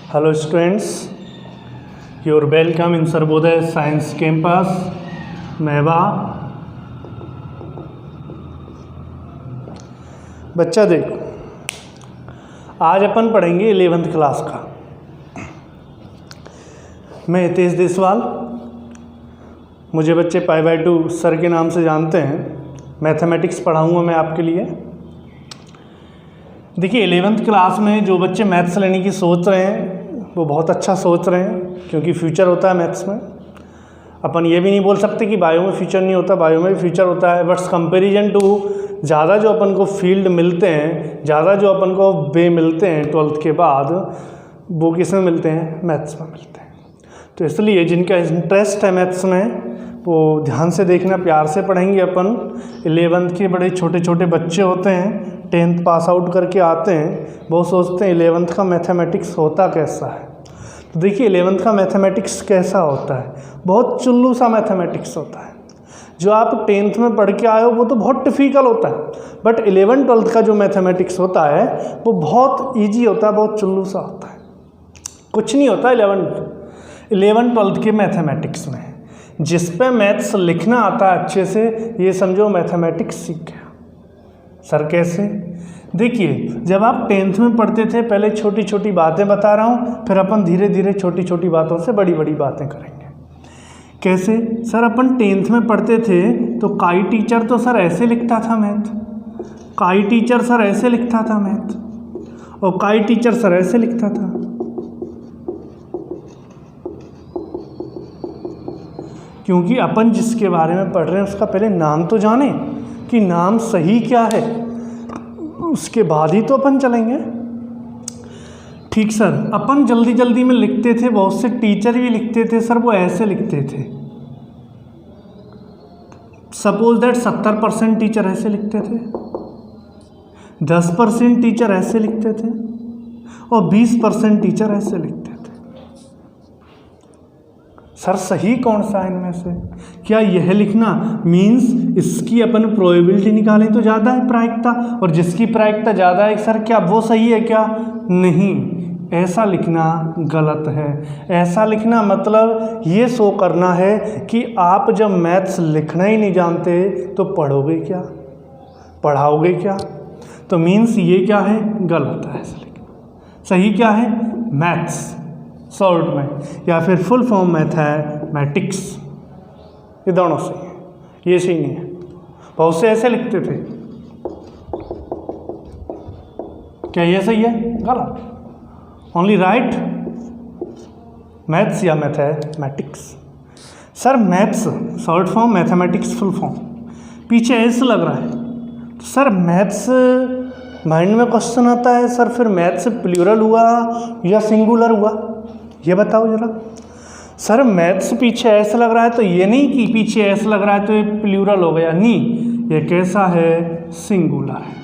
Hello students, you're welcome in Sarvodaya science campus मेवा। बच्चा देखो, आज अपन पढ़ेंगे 11th क्लास का। मैं हितेश देसवाल, मुझे बच्चे π/2 सर के नाम से जानते हैं। मैथमेटिक्स पढ़ाऊँगा मैं आपके लिए। देखिए 11th क्लास में जो बच्चे मैथ्स लेने की सोच रहे हैं वो बहुत अच्छा सोच रहे हैं, क्योंकि फ्यूचर होता है मैथ्स में। अपन ये भी नहीं बोल सकते कि बायो में फ्यूचर नहीं होता, बायो में भी फ्यूचर होता है। बट कंपैरिजन टू ज़्यादा जो अपन को फील्ड मिलते हैं, ज़्यादा जो अपन को वे मिलते हैं 12th के बाद, वो किस में मिलते हैं? मैथ्स में मिलते हैं। तो इसलिए जिनका इंटरेस्ट है मैथ्स में वो ध्यान से देखना, प्यार से पढ़ेंगे अपन। 11th के बड़े छोटे छोटे बच्चे होते हैं, 10th पास आउट करके आते हैं, वो सोचते हैं 11th का मैथमेटिक्स होता कैसा है। तो देखिए 11th का मैथमेटिक्स कैसा होता है, बहुत चुल्लू सा मैथमेटिक्स होता है। जो आप 10th में पढ़ के आए हो वो तो बहुत डिफ़िकल्ट होता है, बट 11th-12th का जो मैथमेटिक्स होता है वो बहुत ईजी होता है, बहुत चुल्लू सा होता है। कुछ नहीं होता 11th-12th के मैथमेटिक्स में। जिस पे मैथ्स लिखना आता है अच्छे से, ये समझो मैथमेटिक्स सीख गया। सर कैसे? देखिए जब आप 10th में पढ़ते थे, पहले छोटी छोटी बातें बता रहा हूँ, फिर अपन धीरे धीरे छोटी छोटी बातों से बड़ी बड़ी बातें करेंगे। कैसे? सर अपन 10th में पढ़ते थे तो काई टीचर तो सर ऐसे लिखता था मैथ, काई टीचर सर ऐसे लिखता था मैथ, और काई टीचर सर ऐसे लिखता था। क्योंकि अपन जिसके बारे में पढ़ रहे हैं उसका पहले नाम तो जाने कि नाम सही क्या है, उसके बाद ही तो अपन चलेंगे। ठीक सर, अपन जल्दी जल्दी में लिखते थे, बहुत से टीचर भी लिखते थे सर, वो ऐसे लिखते थे। सपोज दैट 70% टीचर ऐसे लिखते थे, 10% टीचर ऐसे लिखते थे, और 20% टीचर ऐसे लिखते थे। सर सही कौन सा है इनमें से? क्या यह लिखना मीन्स इसकी अपन प्रोबेबिलिटी निकालें तो ज़्यादा है प्रायिकता, और जिसकी प्रायिकता ज़्यादा है सर क्या वो सही है क्या? नहीं, ऐसा लिखना गलत है। ऐसा लिखना मतलब ये शो करना है कि आप जब मैथ्स लिखना ही नहीं जानते तो पढ़ोगे क्या, पढ़ाओगे क्या? तो मीन्स ये क्या है? गलत है ऐसा लिखना। सही क्या है? मैथ्स शॉर्ट में, या फिर फुल फॉर्म मैथमेटिक्स, ये दोनों सही है, ये सही नहीं है। बहुत से ऐसे लिखते थे, क्या ये सही है? गलत। ओनली राइट मैथ्स या mathematics. Sir maths short form, mathematics full form, पीछे ऐसे लग रहा है। तो सर मैथ्स माइंड में क्वेश्चन आता है, सर फिर मैथ्स प्लूरल हुआ या सिंगुलर हुआ, ये बताओ जरा। सर मैथ्स पीछे ऐसा लग रहा है तो ये नहीं कि पीछे ऐसा लग रहा है तो ये प्लूरल हो गया, नहीं, ये कैसा है? सिंगुलर है।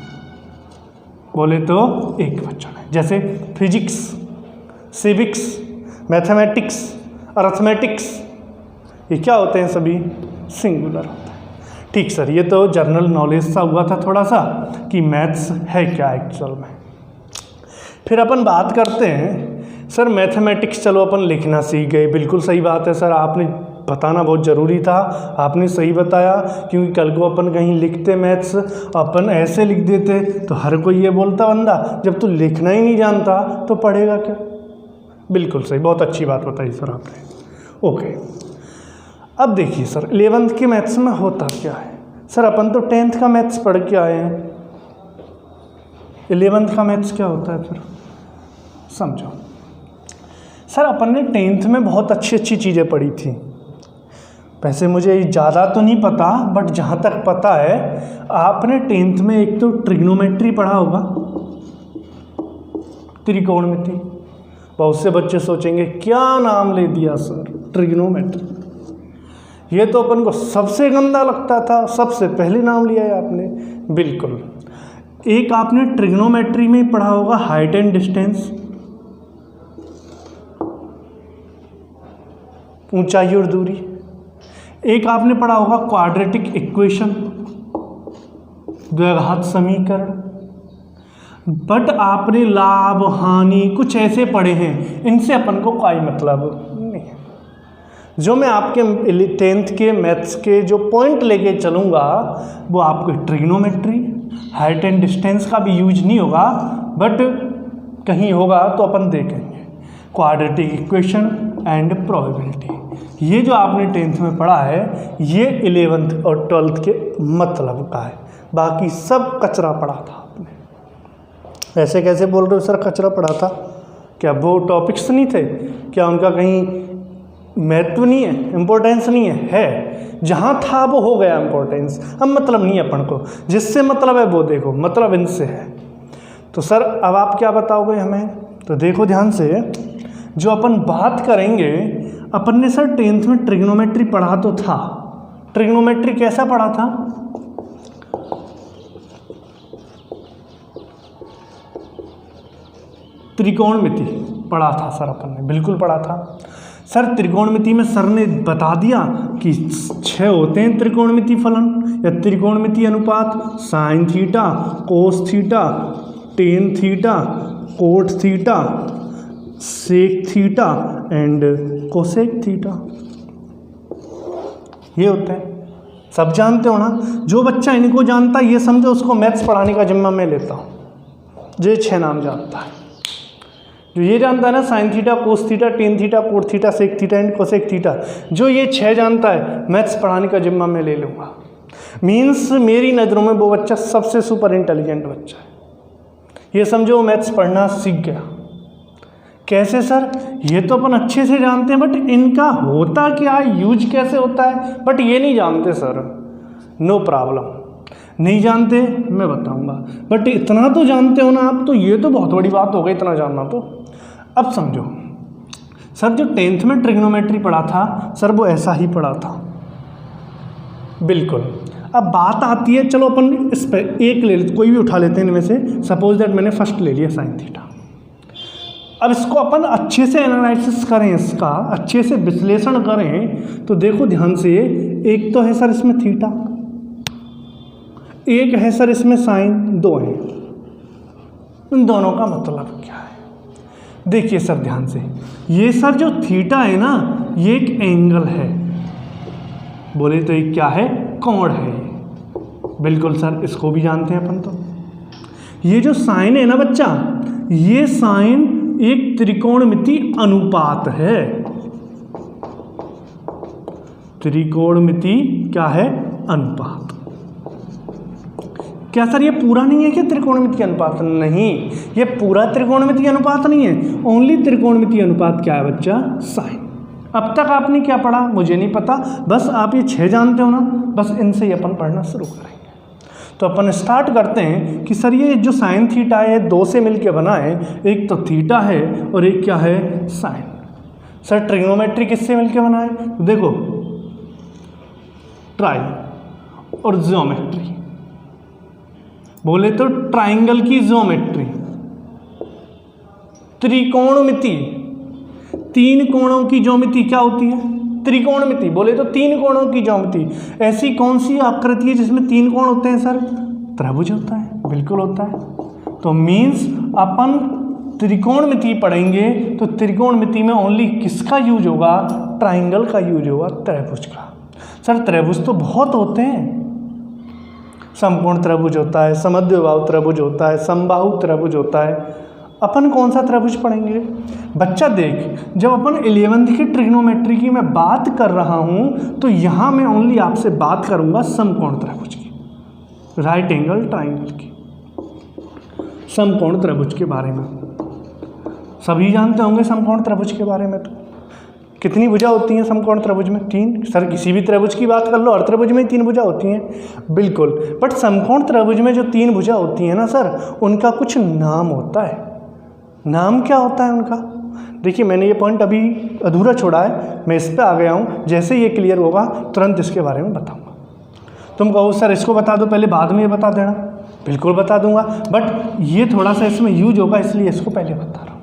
बोले तो एक वचन है। जैसे फिजिक्स, सिविक्स, मैथमेटिक्स, अर्थमेटिक्स, ये क्या होते हैं? सभी सिंगुलर होते हैं। ठीक सर, ये तो जनरल नॉलेज सा हुआ था थोड़ा सा कि मैथ्स है क्या एक्चुअल में। फिर अपन बात करते हैं सर मैथमेटिक्स, चलो अपन लिखना सीख गए, बिल्कुल सही बात है सर, आपने बताना बहुत ज़रूरी था, आपने सही बताया। क्योंकि कल को अपन कहीं लिखते मैथ्स, अपन ऐसे लिख देते तो हर कोई ये बोलता बंदा जब तू लिखना ही नहीं जानता तो पढ़ेगा क्या? बिल्कुल सही, बहुत अच्छी बात बताई सर आपने। ओके, अब देखिए सर 11th के मैथ्स में होता क्या है। सर अपन तो 10th का मैथ्स पढ़ के आए हैं, 11th का मैथ्स क्या होता है फिर समझो। सर अपन ने 10th में बहुत अच्छी अच्छी चीज़ें पढ़ी थी। वैसे मुझे ज़्यादा तो नहीं पता, बट जहाँ तक पता है आपने 10th में एक तो ट्रिग्नोमेट्री पढ़ा होगा, त्रिकोणमिति। बहुत से बच्चे सोचेंगे क्या नाम ले दिया सर, ट्रिग्नोमेट्री, ये तो अपन को सबसे गंदा लगता था, सबसे पहले नाम लिया है आपने। बिल्कुल। एक आपने ट्रिग्नोमेट्री में पढ़ा होगा हाइट एंड डिस्टेंस, ऊंचाई और दूरी। एक आपने पढ़ा होगा क्वाड्रेटिक इक्वेशन, द्विघात समीकरण। बट आपने लाभ हानि कुछ ऐसे पढ़े हैं, इनसे अपन को कोई मतलब नहीं है। जो मैं आपके 10th के मैथ्स के जो पॉइंट लेके चलूँगा वो आपको ट्रिग्नोमेट्री, हाइट एंड डिस्टेंस का भी यूज नहीं होगा, बट कहीं होगा तो अपन देखेंगे। क्वाड्रेटिक इक्वेशन एंड प्रोबेबिलिटी, ये जो आपने 10th में पढ़ा है ये 11th और 12th के मतलब का है, बाकी सब कचरा पढ़ा था आपने। ऐसे कैसे बोल रहे हो सर कचरा पढ़ा था? क्या वो टॉपिक्स नहीं थे? क्या उनका कहीं महत्व नहीं है, इम्पोर्टेंस नहीं है? है, जहाँ था वो हो गया इम्पोर्टेंस, अब मतलब नहीं है अपन को। जिससे मतलब है वो देखो, मतलब इनसे है। तो सर अब आप क्या बताओगे हमें? तो देखो ध्यान से, जो अपन बात करेंगे, अपन ने सर 10th में ट्रिग्नोमेट्री पढ़ा तो था। ट्रिग्नोमेट्री कैसा पढ़ा था? त्रिकोणमिति पढ़ा था सर अपन ने, बिल्कुल पढ़ा था सर। त्रिकोणमिति में सर ने बता दिया कि 6 होते हैं त्रिकोणमिति फलन या त्रिकोणमिति अनुपात, sine theta, cos theta, tan theta, cot theta, sec theta and cosec theta, ये होते हैं। सब जानते हो ना? जो बच्चा इनको जानता है ये समझो उसको मैथ्स पढ़ाने का जिम्मा मैं लेता हूँ। जो ये 6 नाम जानता है, जो ये जानता है ना, sine theta, cos theta, tan theta, cot theta, sec theta and cosec theta, जो ये 6 जानता है मैथ्स पढ़ाने का जिम्मा मैं ले लूँगा। मीन्स मेरी नज़रों में वो बच्चा सबसे सुपर इंटेलिजेंट बच्चा है। ये समझो मैथ्स पढ़ना सीख गया। कैसे सर? ये तो अपन अच्छे से जानते हैं, बट इनका होता क्या है, यूज कैसे होता है, बट ये नहीं जानते सर। नो प्रॉब्लम, नहीं जानते मैं बताऊंगा, बट इतना तो जानते हो ना आप, तो ये तो बहुत बड़ी बात हो गई इतना जानना। तो अब समझो सर, जो 10th में ट्रिग्नोमेट्री पढ़ा था सर वो ऐसा ही पढ़ा था बिल्कुल। अब बात आती है, चलो अपन इस पर एक ले लेते, कोई भी उठा लेते हैं इनमें से। सपोज दैट मैंने फर्स्ट ले लिया साइन थीटा। अब इसको अपन अच्छे से एनालिसिस करें, इसका अच्छे से विश्लेषण करें, तो देखो ध्यान से, एक तो है सर इसमें थीटा, एक है सर इसमें साइन, 2 हैं। इन दोनों का मतलब क्या है? देखिए सर ध्यान से, ये सर जो थीटा है ना, ये एक एंगल है, बोले तो ये क्या है? कोण है। बिल्कुल सर, इसको भी जानते हैं अपन। तो ये जो साइन है ना बच्चा, ये साइन एक त्रिकोणमिति अनुपात है। त्रिकोणमिति क्या है? अनुपात। क्या सर ये पूरा नहीं है क्या त्रिकोणमिति अनुपात? नहीं, ये पूरा त्रिकोणमिति अनुपात नहीं है। ओनली त्रिकोणमिति अनुपात क्या है बच्चा? साइन। अब तक आपने क्या पढ़ा मुझे नहीं पता, बस आप ये 6 जानते हो ना, बस इनसे ही अपन पढ़ना शुरू करेंगे। तो अपन स्टार्ट करते हैं कि सर ये जो साइन थीटा है 2 से मिलके बना है, एक तो थीटा है और एक क्या है? साइन। सर ट्रिग्नोमेट्री किससे मिलके बना है? तो देखो, ट्राई और ज्योमेट्री, बोले तो ट्राइंगल की ज्योमेट्री, त्रिकोणमिति, 3 कोणों की ज्योमिति क्या होती है? त्रिकोणमिति। बोले तो 3 कोणों की ज्योमिति। ऐसी कौन सी आकृति है जिसमें 3 कोण होते हैं सर? त्रिभुज होता है, बिल्कुल होता है। तो मीन्स अपन त्रिकोणमिति पढ़ेंगे तो त्रिकोणमिति में ओनली किसका यूज होगा? ट्राइंगल का यूज होगा, त्रिभुज का। सर त्रिभुज तो बहुत होते हैं, समकोण त्रिभुज होता है, समद्विबाहु त्रिभुज होता है, समबाहु त्रिभुज होता है। अपन कौन सा त्रिभुज पढ़ेंगे? बच्चा देख, जब अपन 11th की ट्रिग्नोमेट्री की मैं बात कर रहा हूँ तो यहाँ मैं ओनली आपसे बात करूँगा समकोण त्रिभुज की, राइट एंगल ट्राइंगल की, समकोण त्रिभुज के बारे में। सभी जानते होंगे समकोण त्रिभुज के बारे में। तो कितनी भुजा होती हैं समकोण त्रिभुज में? 3। सर किसी भी त्रिभुज की बात कर लो, हर त्रिभुज में 3 भुजा होती हैं, बिल्कुल। बट समकोण त्रिभुज में जो 3 भुजा होती हैं ना सर, उनका कुछ नाम होता है। नाम क्या होता है उनका? देखिए मैंने ये पॉइंट अभी अधूरा छोड़ा है, मैं इस पे आ गया हूँ। जैसे ये क्लियर होगा तुरंत इसके बारे में बताऊँगा। तुम कहो सर इसको बता दो पहले, बाद में ये बता देना, बिल्कुल बता दूंगा, बट ये थोड़ा सा इसमें यूज होगा इसलिए इसको पहले बता रहा हूँ।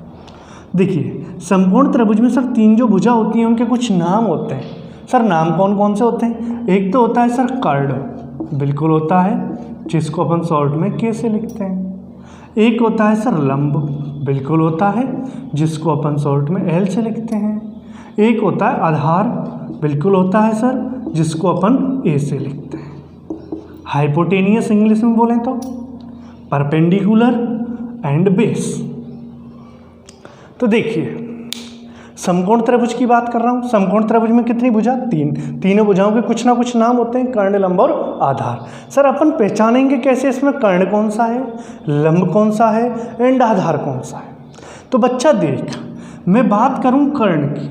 देखिए समकोण त्रिभुज में सर 3 जो भुजा होती हैं उनके कुछ नाम होते हैं। सर नाम कौन कौन से होते हैं? एक तो होता है सर कर्ण, बिल्कुल होता है, जिसको अपन शॉर्ट में के से लिखते हैं। एक होता है सर लंब, बिल्कुल होता है, जिसको अपन शॉर्ट में एल से लिखते हैं। एक होता है आधार, बिल्कुल होता है सर, जिसको अपन ए से लिखते हैं। हाइपोटेनियस इंग्लिश में बोलें तो परपेंडिकुलर एंड बेस। तो देखिए समकोण त्रिभुज की बात कर रहा हूँ। समकोण त्रिभुज में कितनी भुजा? 3। तीनों भुजाओं के कुछ ना कुछ नाम होते हैं, कर्ण, लंब और आधार। सर अपन पहचानेंगे कैसे इसमें कर्ण कौन सा है, लंब कौन सा है एंड आधार कौन सा है? तो बच्चा देख, मैं बात करूँ कर्ण की,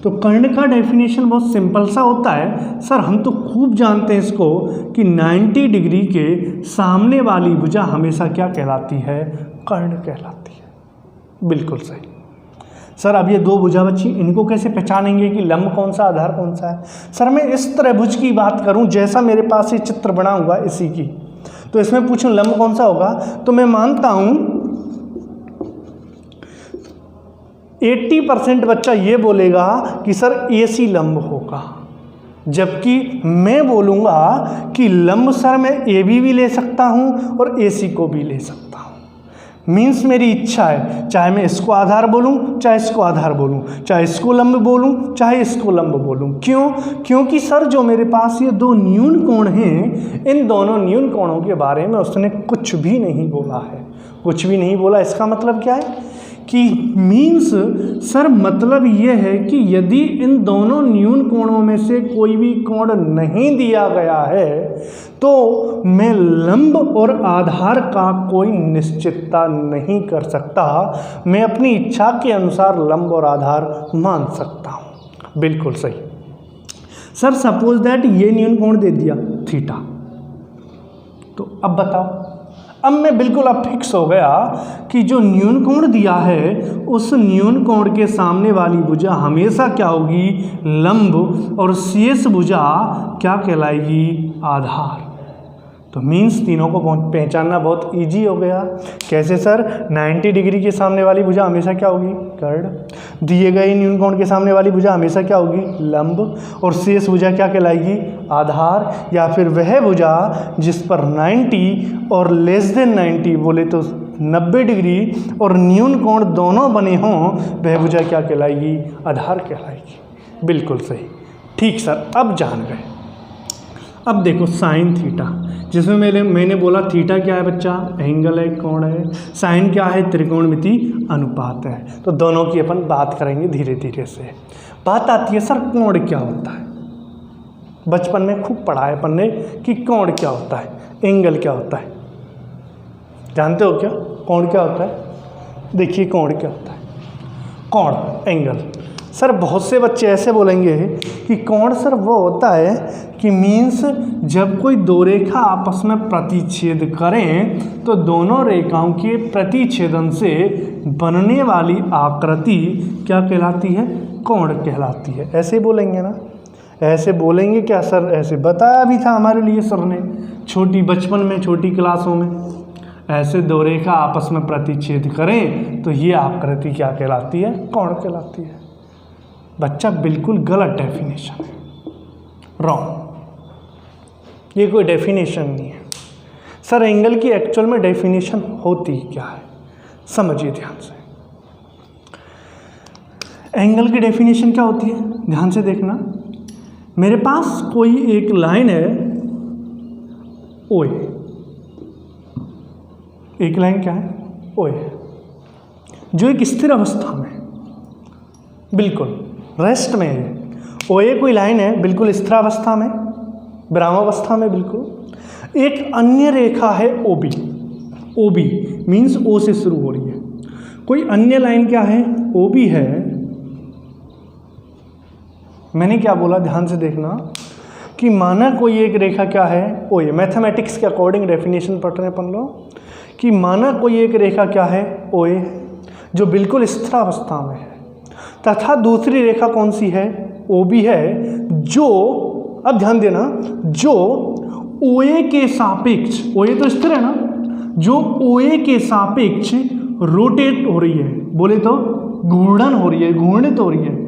तो कर्ण का डेफिनेशन बहुत सिंपल सा होता है सर, हम तो खूब जानते हैं इसको कि 90 डिग्री के सामने वाली भुजा हमेशा क्या कहलाती है? कर्ण कहलाती है। बिल्कुल सही सर। अब ये दो भुजा बची, इनको कैसे पहचानेंगे कि लंब कौन सा, आधार कौन सा है? सर मैं इस त्रिभुज की बात करूं, जैसा मेरे पास ये चित्र बना हुआ है इसी की, तो इसमें पूछूं लंब कौन सा होगा, तो मैं मानता हूं 80% बच्चा ये बोलेगा कि सर AC लंब होगा, जबकि मैं बोलूँगा कि लंब सर मैं AB भी ले सकता हूँ और AC को भी ले सकता हूँ। मीन्स मेरी इच्छा है, चाहे मैं इसको आधार बोलूं, चाहे इसको आधार बोलूं, चाहे इसको लंब बोलूं, चाहे इसको लंब बोलूं। क्यों? क्योंकि सर जो मेरे पास ये दो न्यून कोण हैं, इन दोनों न्यून कोणों के बारे में उसने कुछ भी नहीं बोला है, कुछ भी नहीं बोला। इसका मतलब क्या है कि मीन्स सर मतलब ये है कि यदि इन दोनों न्यून कोणों में से कोई भी कोण नहीं दिया गया है तो मैं लंब और आधार का कोई निश्चितता नहीं कर सकता, मैं अपनी इच्छा के अनुसार लंब और आधार मान सकता हूँ। बिल्कुल सही सर। सपोज दैट ये न्यून कोण दे दिया थीटा, तो अब बताओ, अब मैं बिल्कुल अब फिक्स हो गया कि जो न्यून कोण दिया है उस न्यून कोण के सामने वाली भुजा हमेशा क्या होगी? लंब, और शेष भुजा क्या कहलाएगी? आधार। तो मीन्स तीनों को पहचानना बहुत इजी हो गया। कैसे सर? 90 डिग्री के सामने वाली भुजा हमेशा क्या होगी? कर्ण। दिए गए न्यून कोण के सामने वाली भुजा हमेशा क्या होगी? लंब, और शेष भुजा क्या कहलाएगी? आधार। या फिर वह भुजा जिस पर 90 और लेस देन 90 बोले तो 90 डिग्री और न्यून कोण दोनों बने हों, वह भुजा क्या कहलाएगी? आधार कहलाएगी। बिल्कुल सही। ठीक सर, अब जान गए। अब देखो साइन थीटा, जिसमें मैंने बोला थीटा क्या है बच्चा? एंगल है, कोण है। साइन क्या है? त्रिकोणमिति अनुपात है। तो दोनों की अपन बात करेंगे धीरे धीरे से। बात आती है सर कोण क्या होता है? बचपन में खूब पढ़ा है अपन ने कि कोण क्या होता है, एंगल क्या होता है। जानते हो क्या कोण क्या होता है? देखिए कोण क्या होता है। कोण, एंगल। सर बहुत से बच्चे ऐसे बोलेंगे कि कोण सर वो होता है कि मीन्स जब कोई दो रेखा आपस में प्रतिच्छेद करें तो दोनों रेखाओं के प्रतिच्छेदन से बनने वाली आकृति क्या कहलाती है? कोण कहलाती है। ऐसे बोलेंगे ना? ऐसे बोलेंगे क्या सर? ऐसे बताया भी था हमारे लिए सर ने छोटी बचपन में, छोटी क्लासों में। ऐसे दो रेखा आपस में प्रतिच्छेद करें तो ये आकृति क्या कहलाती है? कोण कहलाती है। बच्चा बिल्कुल गलत डेफिनेशन है, रॉन्ग। ये कोई डेफिनेशन नहीं है सर। एंगल की एक्चुअल में डेफिनेशन होती क्या है समझिए ध्यान से। एंगल की डेफिनेशन क्या होती है ध्यान से देखना। मेरे पास कोई एक लाइन है ओए, एक लाइन क्या है? ओए, जो एक स्थिर अवस्था में, बिल्कुल रेस्ट में है। ओए कोई लाइन है बिल्कुल स्थिर अवस्था में, विरामावस्था में बिल्कुल। एक अन्य रेखा है ओबी। ओबी मीन्स ओ से शुरू हो रही है। कोई अन्य लाइन क्या है? ओबी है। मैंने क्या बोला ध्यान से देखना कि माना कोई एक रेखा क्या है? ओए। मैथमेटिक्स के अकॉर्डिंग डेफिनेशन पढ़ रहे हैं अपन लोग कि माना कोई एक रेखा क्या है? ओए, जो बिल्कुल स्थिर अवस्था में है, तथा दूसरी रेखा कौन सी है? ओबी है, जो अब ध्यान देना, जो ओए के सापेक्ष, ओए तो स्थिर है ना, जो ओए के सापेक्ष रोटेट हो रही है, बोले तो घूर्णन हो रही है, घूर्णित हो रही है।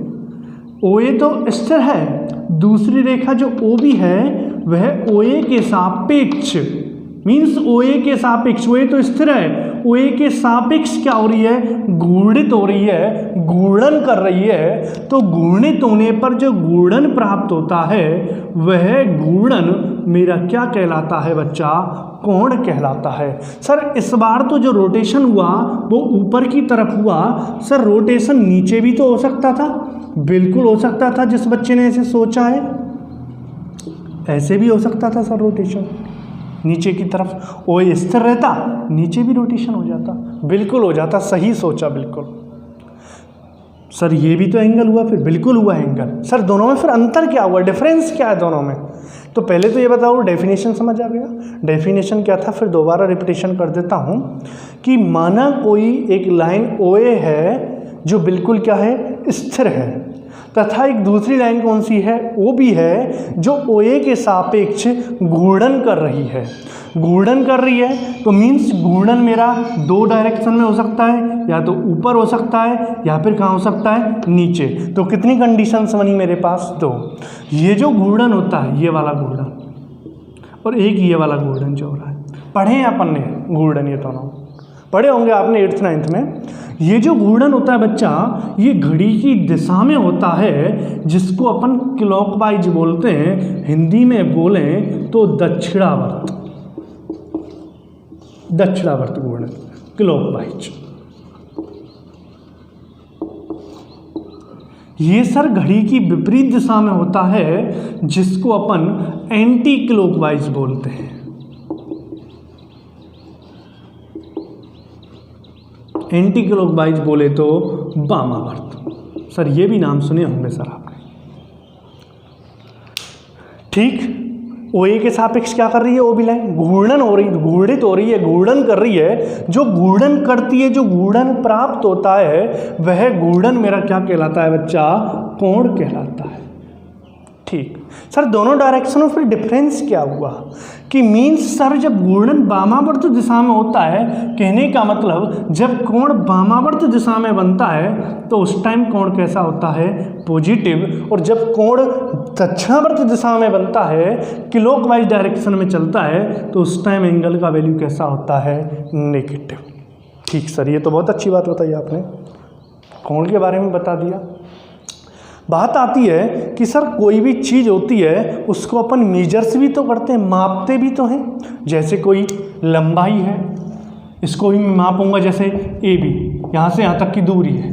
ओए तो स्थिर है, दूसरी रेखा जो ओबी है वह ओए के सापेक्ष मीन्स OA के सापेक्ष, OA तो स्थिर है, OA के सापेक्ष क्या हो रही है, घूर्णित हो रही है, घूर्णन कर रही है। तो घूर्णित होने पर जो घूर्णन प्राप्त होता है वह घूर्णन मेरा क्या कहलाता है बच्चा, कोण कहलाता है। सर इस बार तो जो रोटेशन हुआ वो ऊपर की तरफ हुआ, सर रोटेशन नीचे भी तो हो सकता था, बिल्कुल हो सकता था। जिस बच्चे ने ऐसे सोचा है ऐसे भी हो सकता था सर, रोटेशन नीचे की तरफ, वो स्थिर रहता, नीचे भी रोटेशन हो जाता, बिल्कुल हो जाता, सही सोचा बिल्कुल। सर ये भी तो एंगल हुआ, फिर बिल्कुल हुआ एंगल। सर दोनों में फिर अंतर क्या हुआ, डिफरेंस क्या है दोनों में? तो पहले तो ये बताओ डेफिनेशन समझ आ गया, डेफिनेशन क्या था, फिर दोबारा रिपीटेशन कर देता हूँ कि माना कोई एक लाइन OA है जो बिल्कुल क्या है, स्थिर है, तथा एक दूसरी लाइन कौन सी है, वो भी है जो OA के सापेक्ष घूर्णन कर रही है। घूर्णन कर रही है तो मीन्स घूर्णन मेरा दो डायरेक्शन में हो सकता है, या तो ऊपर हो सकता है या फिर कहाँ हो सकता है, नीचे। तो कितनी कंडीशंस बनी मेरे पास, दो। ये जो घूर्णन होता है ये वाला घूर्णन, और एक ये वाला घूर्णन जो हो रहा है, पढ़े हैं अपन ने घूर्णन, ये दोनों पढ़े होंगे आपने 8th 9th में। ये जो घूर्णन होता है बच्चा, ये घड़ी की दिशा में होता है, जिसको अपन क्लॉकवाइज बोलते हैं, हिंदी में बोलें तो दक्षिणावर्त, दक्षिणावर्त घूर्णन, क्लॉकवाइज। ये सर घड़ी की विपरीत दिशा में होता है, जिसको अपन एंटी क्लॉकवाइज बोलते हैं। एंटी क्लॉकवाइज बोले तो वामावर्त। सर ये भी नाम सुने होंगे सर आपने, ठीक। OA के सापेक्ष क्या कर रही है, वो भी लाइन घूर्णन हो रही, घूर्णित हो रही है, घूर्णन कर रही है। जो घूर्णन करती है, जो घूर्णन प्राप्त होता है, वह घूर्णन मेरा क्या कहलाता है बच्चा, कोण कहलाता है, ठीक। सर दोनों डायरेक्शन में फिर डिफरेंस क्या हुआ कि मीन्स सर जब घूर्णन वामावर्त दिशा में होता है, कहने का मतलब जब कोण वामावर्त दिशा में बनता है तो उस टाइम कोण कैसा होता है, पॉजिटिव। और जब कोण दक्षिणावर्त दिशा में बनता है, क्लॉकवाइज डायरेक्शन में चलता है, तो उस टाइम एंगल का वैल्यू कैसा होता है, नेगेटिव, ठीक। सर ये तो बहुत अच्छी बात बताई आपने, कोण के बारे में बता दिया। बात आती है कि सर कोई भी चीज़ होती है उसको अपन मेजर्स भी तो करते हैं, मापते भी तो हैं। जैसे कोई लंबाई है, इसको भी मैं मापूंगा, जैसे AB, यहाँ से यहाँ तक की दूरी है,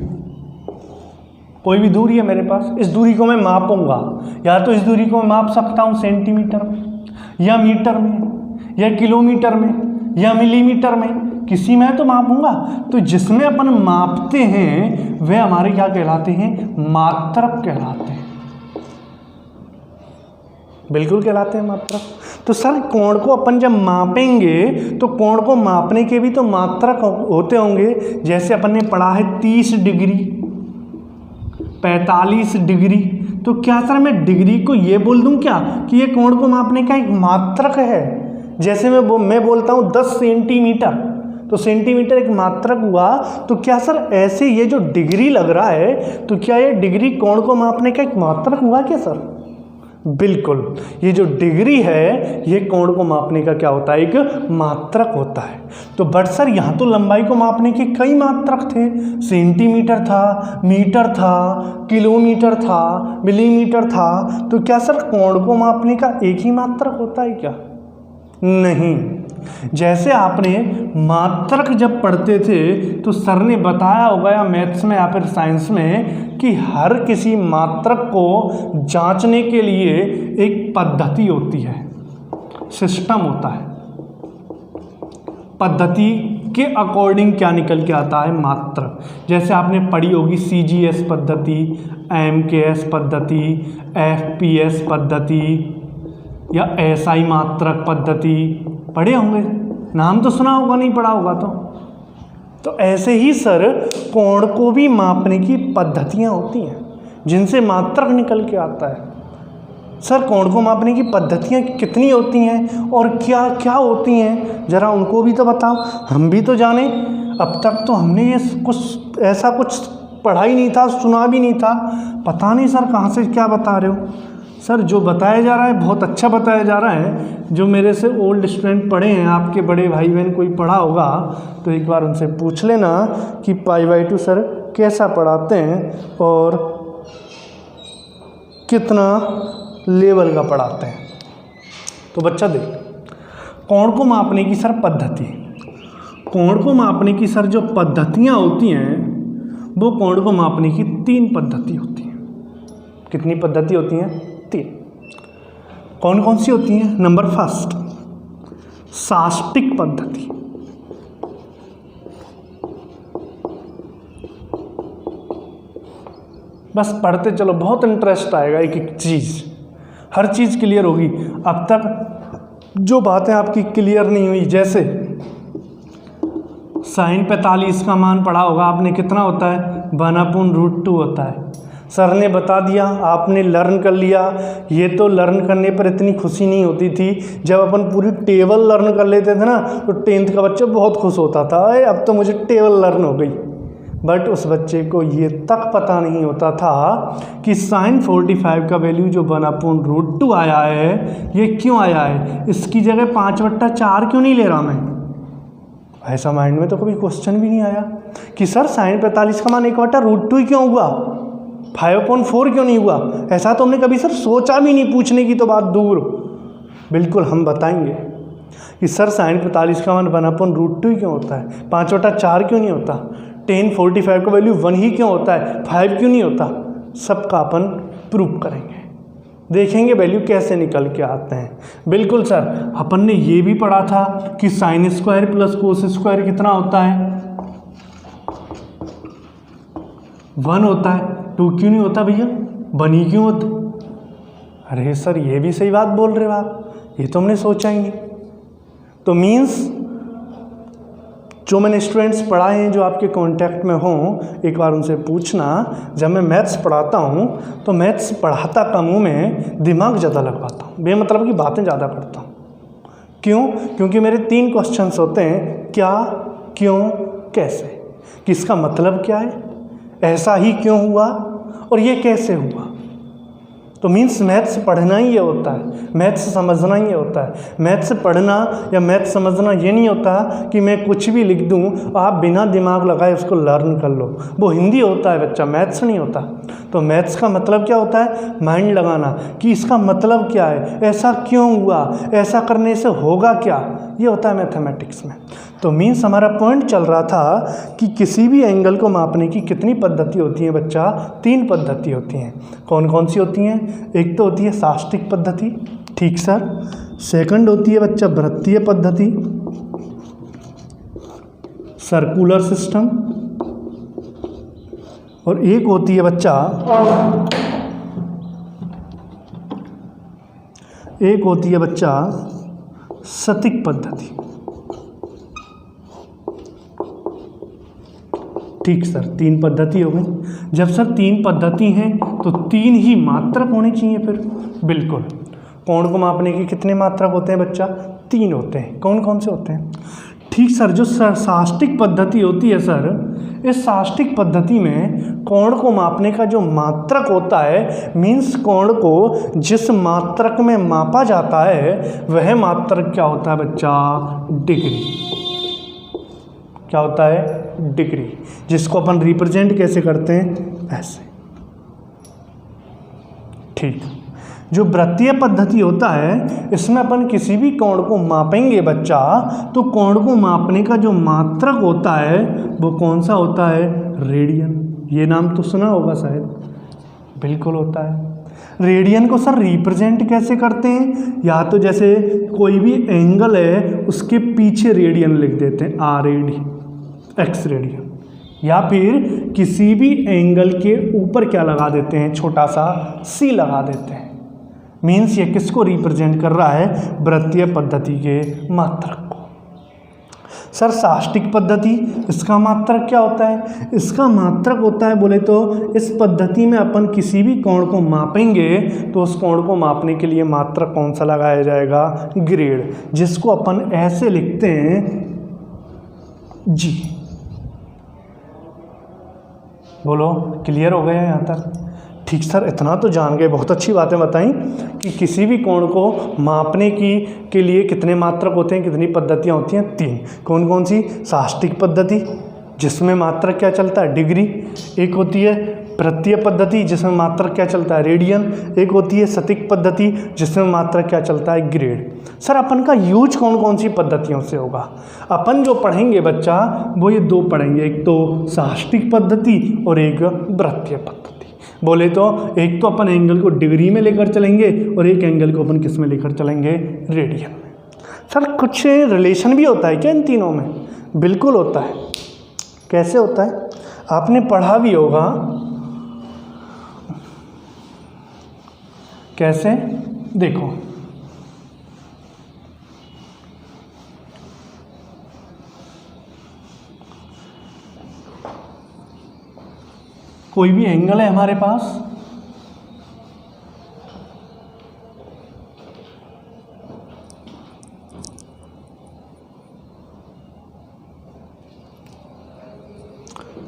कोई भी दूरी है मेरे पास, इस दूरी को मैं मापूंगा। या तो इस दूरी को मैं माप सकता हूँ सेंटीमीटर में, या मीटर में, या किलोमीटर में, या मिलीमीटर में, किसी में तो मापूंगा। तो जिसमें अपन मापते हैं वे हमारे क्या कहलाते हैं, मात्रक कहलाते हैं, बिल्कुल कहलाते हैं मात्रक। तो सर कोण को अपन जब मापेंगे तो कोण को मापने के भी तो मात्रक होते होंगे। जैसे अपन ने पढ़ा है 30 डिग्री, 45 डिग्री। तो क्या सर मैं डिग्री को ये बोल दूं क्या कि ये कोण को मापने का एक मात्रक है? जैसे मैं बोलता हूँ 10 सेंटीमीटर, तो सेंटीमीटर एक मात्रक हुआ। तो क्या सर ऐसे ये जो डिग्री लग रहा है, तो क्या ये डिग्री कोण को मापने का एक मात्रक हुआ क्या सर? बिल्कुल, ये जो डिग्री है ये कोण को मापने का क्या होता है, एक मात्रक होता है। तो बट सर यहाँ तो लंबाई को मापने के कई मात्रक थे, सेंटीमीटर था, मीटर था, किलोमीटर था, मिलीमीटर था। तो क्या सर कोण को मापने का एक ही मात्रक होता है क्या? नहीं। जैसे आपने मात्रक जब पढ़ते थे तो सर ने बताया होगा, या मैथ्स में या फिर साइंस में, कि हर किसी मात्रक को जांचने के लिए एक पद्धति होती है, सिस्टम होता है। पद्धति के अकॉर्डिंग क्या निकल के आता है, मात्रक। जैसे आपने पढ़ी होगी CGS पद्धति, MKS पद्धति, FPS पद्धति, या SI मात्रक पद्धति, पढ़े होंगे, नाम तो सुना होगा, नहीं पढ़ा होगा तो ऐसे ही सर कोण को भी मापने की पद्धतियां होती हैं जिनसे मात्रक निकल के आता है। सर कोण को मापने की पद्धतियां कितनी होती हैं और क्या क्या होती हैं, ज़रा उनको भी तो बताओ, हम भी तो जाने। अब तक तो हमने ये कुछ ऐसा कुछ पढ़ा ही नहीं था, सुना भी नहीं था, पता नहीं सर कहाँ से क्या बता रहे हो। सर जो बताया जा रहा है बहुत अच्छा बताया जा रहा है। जो मेरे से ओल्ड स्टूडेंट पढ़े हैं, आपके बड़े भाई बहन कोई पढ़ा होगा तो एक बार उनसे पूछ लेना कि π/2 सर कैसा पढ़ाते हैं और कितना लेवल का पढ़ाते हैं। तो बच्चा देख, कोण को मापने की सर पद्धति, कोण को मापने की सर जो पद्धतियाँ होती हैं वो कोण को मापने की 3 पद्धति होती हैं। कितनी पद्धति होती हैं? 3। कौन कौन सी होती हैं? नंबर फर्स्ट, साष्टिक पद्धति। बस पढ़ते चलो, बहुत इंटरेस्ट आएगा, एक एक चीज़, हर चीज़ क्लियर होगी। अब तक जो बातें आपकी क्लियर नहीं हुई, जैसे sin 45 का मान पढ़ा होगा आपने, कितना होता है? 1/√2 होता है। सर ने बता दिया, आपने लर्न कर लिया। ये तो लर्न करने पर इतनी खुशी नहीं होती थी, जब अपन पूरी टेबल लर्न कर लेते थे ना तो 10th का बच्चा बहुत खुश होता था, अरे अब तो मुझे टेबल लर्न हो गई। बट उस बच्चे को ये तक पता नहीं होता था कि sin 45 का वैल्यू जो 1/√2 आया है, ये क्यों आया है, इसकी जगह 5/4 क्यों नहीं ले रहा मैं। ऐसा माइंड में तो कभी क्वेश्चन भी नहीं आया कि सर sin 45 का मान 1/√2 ही क्यों हुआ, 5/4 क्यों नहीं हुआ। ऐसा तो हमने कभी सर सोचा भी नहीं, पूछने की तो बात दूर। बिल्कुल हम बताएंगे कि सर sin 45 का मान 1/√2 ही क्यों होता है, 5/4 क्यों नहीं होता, 1045 का वैल्यू 1 ही क्यों होता है, 5 क्यों नहीं होता। सबका अपन प्रूव करेंगे, देखेंगे वैल्यू कैसे निकल के आते हैं। बिल्कुल सर, अपन ने ये भी पढ़ा था कि sin square plus cos square कितना होता है, 1 होता है। 2 क्यों नहीं होता भैया, 1 ही क्यों होता। अरे सर ये भी सही बात बोल रहे हो आप, ये तो हमने सोचा ही नहीं। तो मीन्स जो मैंने स्टूडेंट्स पढ़ाए हैं, जो आपके कांटेक्ट में हों, एक बार उनसे पूछना, जब मैं मैथ्स पढ़ाता हूँ तो मैथ्स पढ़ाता कम हूँ, मैं दिमाग ज़्यादा लगवाता हूँ, बेमतलब की बातें ज़्यादा करता हूँ। क्यों? क्योंकि मेरे 3 क्वेश्चंस होते हैं, क्या, क्यों, कैसे। किसका मतलब क्या है, ऐसा ही क्यों हुआ और ये कैसे हुआ। तो मीन्स मैथ्स पढ़ना ही ये होता है, मैथ्स समझना ही ये होता है। मैथ्स पढ़ना या मैथ्स समझना ये नहीं होता कि मैं कुछ भी लिख दूं, आप बिना दिमाग लगाए उसको लर्न कर लो। वो हिंदी होता है बच्चा, मैथ्स नहीं होता। तो मैथ्स का मतलब क्या होता है, माइंड लगाना कि इसका मतलब क्या है, ऐसा क्यों हुआ, ऐसा करने से होगा क्या, ये होता है मैथमेटिक्स में। तो मीन्स हमारा पॉइंट चल रहा था कि किसी भी एंगल को मापने की कितनी पद्धति होती है बच्चा, 3 पद्धति होती हैं। कौन कौन सी होती हैं? एक तो होती है साष्टिक पद्धति, ठीक सर। सेकंड होती है बच्चा वृत्तीय पद्धति, सर्कुलर सिस्टम। और एक होती है बच्चा, एक होती है बच्चा सतिक पद्धति। ठीक सर, 3 पद्धति हो गई। जब सर 3 पद्धति हैं तो 3 ही मात्रक होने चाहिए फिर। बिल्कुल, कोण को मापने के कितने मात्रक होते हैं बच्चा? 3 होते हैं। कौन कौन से होते हैं? ठीक सर, जो साष्टिक पद्धति होती है सर, इस साष्टिक पद्धति में कोण को मापने का जो मात्रक होता है, मीन्स कोण को जिस मात्रक में मापा जाता है वह मात्रक क्या होता है बच्चा? डिग्री। क्या होता है? डिग्री। जिसको अपन रिप्रेजेंट कैसे करते हैं? ऐसे। ठीक। जो वृत्तीय पद्धति होता है, इसमें अपन किसी भी कोण को मापेंगे बच्चा, तो कोण को मापने का जो मात्रक होता है वो कौन सा होता है? रेडियन। ये नाम तो सुना होगा शायद। बिल्कुल होता है। रेडियन को सर रिप्रेजेंट कैसे करते हैं? या तो जैसे कोई भी एंगल है उसके पीछे रेडियन लिख देते हैं, आर एडी, एक्स रेडियन। या फिर किसी भी एंगल के ऊपर क्या लगा देते हैं? छोटा सा सी लगा देते हैं। मीन्स ये किसको रिप्रेजेंट कर रहा है? वृत्तीय पद्धति के मात्रक को। सर साष्टिक पद्धति, इसका मात्रक क्या होता है? इसका मात्रक होता है बोले तो इस पद्धति में अपन किसी भी कोण को मापेंगे तो उस कोण को मापने के लिए मात्रक कौन सा लगाया जाएगा? ग्रेड, जिसको अपन ऐसे लिखते हैं जी। बोलो, क्लियर हो गया यहाँ तक? ठीक सर, इतना तो जान गए, बहुत अच्छी बातें बताई कि किसी भी कोण को मापने के लिए कितने मात्रक होते हैं, कितनी पद्धतियाँ होती हैं, 3। कौन कौन सी? साष्टिक पद्धति जिसमें मात्रक क्या चलता है? डिग्री। एक होती है वृत्तीय पद्धति जिसमें मात्रक क्या चलता है? रेडियन। एक होती है सतिक पद्धति जिसमें मात्रक क्या चलता है? ग्रेड। सर अपन का यूज कौन कौन सी पद्धतियों से होगा? अपन जो पढ़ेंगे बच्चा वो ये 2 पढ़ेंगे, एक तो साष्टिक पद्धति और एक वृत्तीय पद्धति। बोले तो एक तो अपन एंगल को डिग्री में लेकर चलेंगे और एक एंगल को अपन किस में लेकर चलेंगे? रेडियन में। सर कुछ रिलेशन भी होता है क्या इन तीनों में? बिल्कुल होता है। कैसे होता है? आपने पढ़ा भी होगा। कैसे? देखो, कोई भी एंगल है हमारे पास,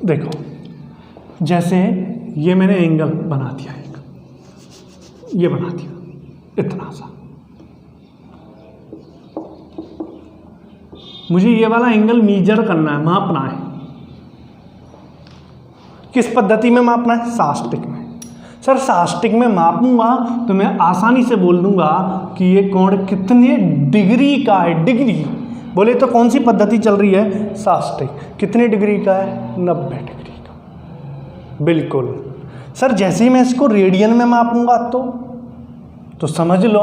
देखो जैसे ये मैंने एंगल बना दिया, एक ये बना दिया इतना सा, मुझे ये वाला एंगल मीजर करना है, मापना है। किस पद्धति में मापना है? साष्टिक में। सर साष्टिक में मापूंगा तो मैं आसानी से बोल दूंगा कि ये कोण कितने डिग्री का है। डिग्री बोले तो कौन सी पद्धति चल रही है? साष्टिक। कितने डिग्री का है? 90 डिग्री का। बिल्कुल। सर जैसे ही मैं इसको रेडियन में मापूंगा तो समझ लो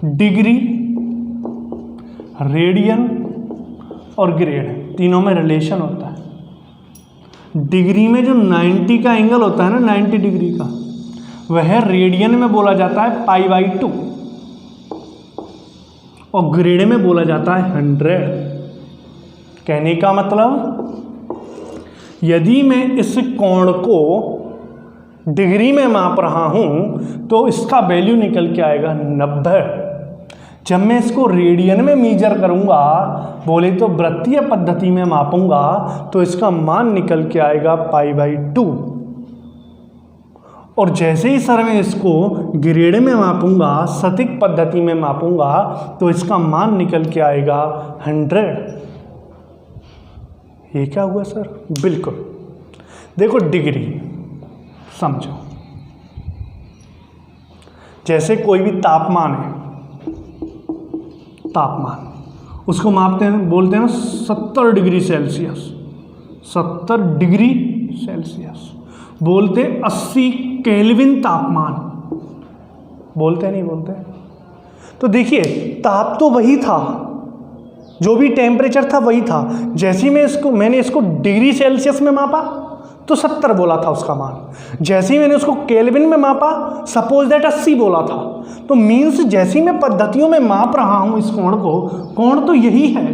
डिग्री, रेडियन और ग्रेड तीनों में रिलेशन होता है। डिग्री में जो 90 का एंगल होता है ना, 90 डिग्री का, वह रेडियन में बोला जाता है π/2 और ग्रेड में बोला जाता है 100। कहने का मतलब यदि मैं इस कोण को डिग्री में माप रहा हूं तो इसका वैल्यू निकल के आएगा 90। जब मैं इसको रेडियन में मीजर करूंगा, बोले तो वृत्तीय पद्धति में मापूंगा, तो इसका मान निकल के आएगा π/2। और जैसे ही सर मैं इसको ग्रेड में मापूंगा, सतिक पद्धति में मापूंगा, तो इसका मान निकल के आएगा 100। ये क्या हुआ सर? बिल्कुल। देखो डिग्री समझो, जैसे कोई भी तापमान है, तापमान उसको मापते हैं, बोलते हैं ना 70 डिग्री सेल्सियस, 70 डिग्री सेल्सियस। बोलते 80 केल्विन तापमान, बोलते नहीं बोलते? तो देखिए ताप तो वही था, जो भी टेम्परेचर था वही था। जैसे ही मैंने इसको डिग्री सेल्सियस में मापा तो 70 बोला था उसका मान। जैसे ही मैंने उसको केल्विन में मापा, सपोज दैट 80 बोला था। तो मीन्स जैसे ही मैं पद्धतियों में माप रहा हूं इस कोण को, कोण तो यही है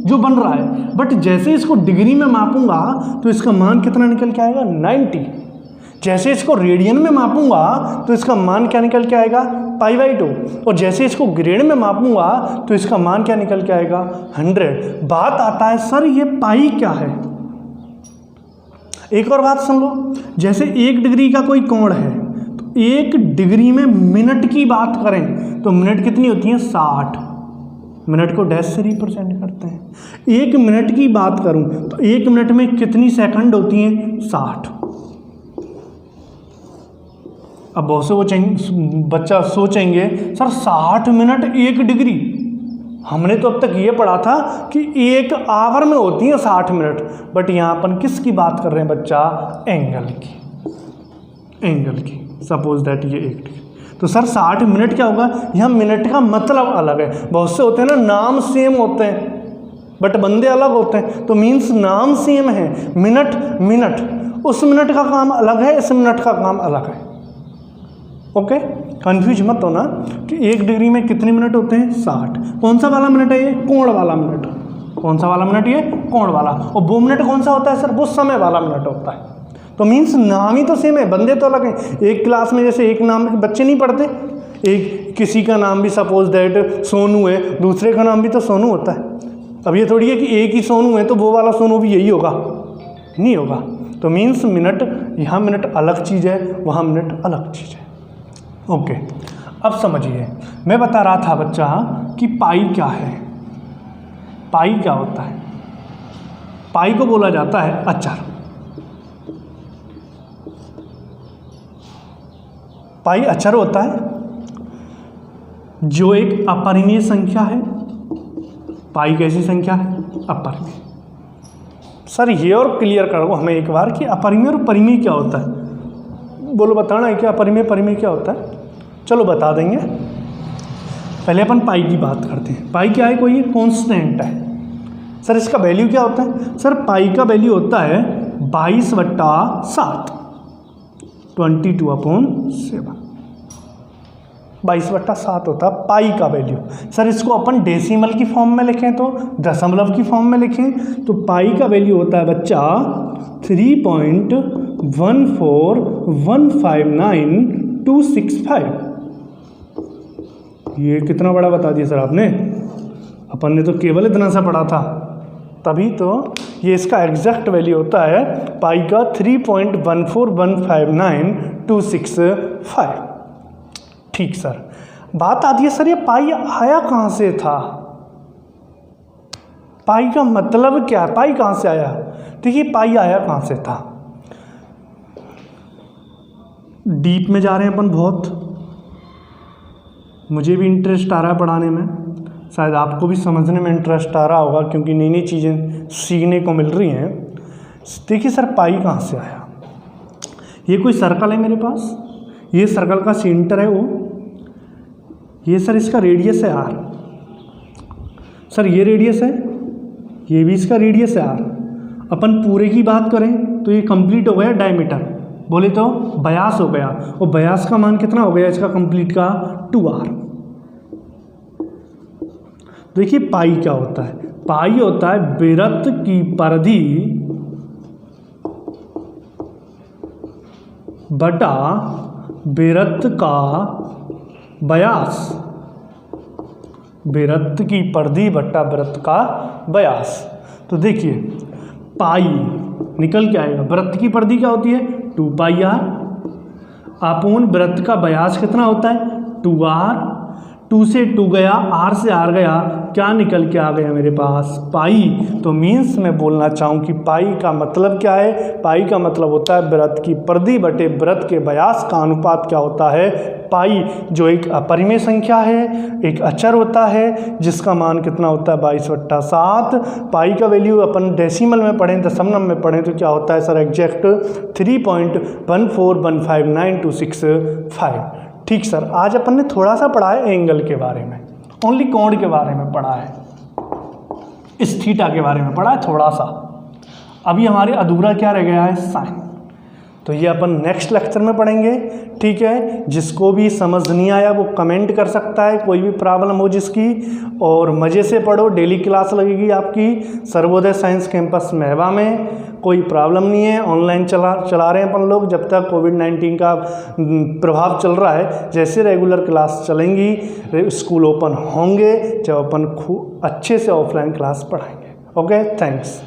जो बन रहा है, बट जैसे इसको डिग्री में मापूंगा तो इसका मान कितना निकल के आएगा? 90। जैसे इसको रेडियन में मापूंगा तो इसका मान क्या निकल के आएगा? π/2। और जैसे इसको ग्रेड में मापूंगा तो इसका मान क्या निकल के आएगा? 100। बात आता है सर ये पाई क्या है? एक और बात सुन लो, जैसे 1 डिग्री का कोई कोण है तो 1 डिग्री में मिनट की बात करें तो मिनट कितनी होती है? 60। मिनट को डैश से रिप्रेजेंट करते हैं। 1 मिनट की बात करूं तो 1 मिनट में कितनी सेकंड होती हैं? 60। अब बहुत से वो बच्चा सोचेंगे सर 60 मिनट 1 डिग्री, हमने तो अब तक ये पढ़ा था कि 1 आवर में होती है 60 मिनट। बट यहाँ अपन किसकी बात कर रहे हैं बच्चा? एंगल की, एंगल की। सपोज दैट ये 1 डिग्री, तो सर 60 मिनट क्या होगा? यहाँ मिनट का मतलब अलग है। बहुत से होते हैं ना, नाम सेम होते हैं बट बंदे अलग होते हैं, तो मीन्स नाम सेम है, मिनट मिनट, उस मिनट का काम अलग है, इस मिनट का काम अलग है। ओके, कंफ्यूज मत होना कि 1 डिग्री में कितने मिनट होते हैं? 60। कौन सा वाला मिनट है ये? कोण वाला मिनट। कौन सा वाला मिनट? ये कोण वाला। और वो मिनट कौन सा होता है सर? वो समय वाला मिनट होता है। तो मीन्स नाम ही तो सेम है, बंदे तो अलग हैं। एक क्लास में जैसे एक नाम के बच्चे नहीं पढ़ते, एक किसी का नाम भी सपोज दैट सोनू है, दूसरे का नाम भी तो सोनू होता है। अब ये थोड़ी है कि एक ही सोनू है तो वो वाला सोनू भी यही होगा, नहीं होगा। तो मीन्स मिनट, यहाँ मिनट अलग चीज़ है, वहाँ मिनट अलग चीज़ है। ओके, अब समझिए, मैं बता रहा था बच्चा कि पाई क्या है। पाई क्या होता है? पाई को बोला जाता है अचर। पाई अचर होता है जो एक अपरिमेय संख्या है। पाई कैसी संख्या है? अपरिमेय। सर ये और क्लियर करो हमें एक बार कि अपरिमेय और परिमेय क्या होता है। बोलो, बताना है क्या अपरिमेय परिमेय क्या होता है? चलो बता देंगे। पहले अपन पाई की बात करते हैं। पाई क्या है? कोई कांस्टेंट है। सर इसका वैल्यू क्या होता है? सर पाई का वैल्यू होता है 22/7, 22/7, 22/7 होता है पाई का वैल्यू। सर इसको अपन डेसिमल की फॉर्म में लिखें तो, दशमलव की फॉर्म में लिखें तो पाई का वैल्यू होता है बच्चा 3.14159,265। ये कितना बड़ा बता दिया सर आपने। अपन ने तो केवल इतना सा पढ़ा था, तभी तो ये इसका एग्जैक्ट वैल्यू होता है पाई का 3.14159,265। ठीक सर, बात आती है सर ये पाई आया कहाँ से था? पाई का मतलब क्या है? पाई कहाँ से आया? देखिए पाई आया कहाँ से था। डीप में जा रहे हैं अपन बहुत, मुझे भी इंटरेस्ट आ रहा है पढ़ाने में, शायद आपको भी समझने में इंटरेस्ट आ रहा होगा क्योंकि नई नई चीज़ें सीखने को मिल रही हैं। देखिए सर पाई कहाँ से आया। ये कोई सर्कल है मेरे पास, ये सर्कल का सेंटर है O, ये सर इसका रेडियस है R। सर ये रेडियस है, ये भी इसका रेडियस है R। अपन पूरे की बात करें तो ये कंप्लीट हो गया डायमीटर, बोले तो 52 हो गया, और 52 का मान कितना हो गया इसका कंप्लीट का? 2R। देखिए पाई क्या होता है? पाई होता है वृत्त की परिधि बटा वृत्त का व्यास। वृत्त की परिधि बटा वृत्त का व्यास। तो देखिए पाई निकल के आएगा, वृत्त की परिधि क्या होती है? 2πr अपूर्ण वृत्त का व्यास कितना होता है? 2r। 2 से 2 गया, r से r गया, क्या निकल के आ गया मेरे पास? पाई। तो मीन्स मैं बोलना चाहूँ कि पाई का मतलब क्या है? पाई का मतलब होता है वृत्त की परिधि बटे वृत्त के व्यास का अनुपात क्या होता है? पाई, जो एक अपरिमेय संख्या है, एक अचर होता है जिसका मान कितना होता है? 22/7। पाई का वैल्यू अपन डेसिमल में पढ़ें, दशमलव में पढ़ें तो क्या होता है सर? एग्जैक्ट 3.14159,265। ठीक सर, आज अपन ने थोड़ा सा पढ़ा है एंगल के बारे में, ओनली कोण के बारे में पढ़ा है, इस थीटा के बारे में पढ़ा है थोड़ा सा। अभी हमारे अधूरा क्या रह गया है? साइन। तो ये अपन नेक्स्ट लेक्चर में पढ़ेंगे। ठीक है, जिसको भी समझ नहीं आया वो कमेंट कर सकता है, कोई भी प्रॉब्लम हो जिसकी। और मज़े से पढ़ो, डेली क्लास लगेगी आपकी सर्वोदय साइंस कैंपस महवा में। कोई प्रॉब्लम नहीं है, ऑनलाइन चला रहे हैं अपन लोग जब तक कोविड-19 का प्रभाव चल रहा है। जैसे रेगुलर क्लास चलेंगी, स्कूल ओपन होंगे, जब अपन खूब अच्छे से ऑफलाइन क्लास पढ़ाएंगे। Okay, thanks.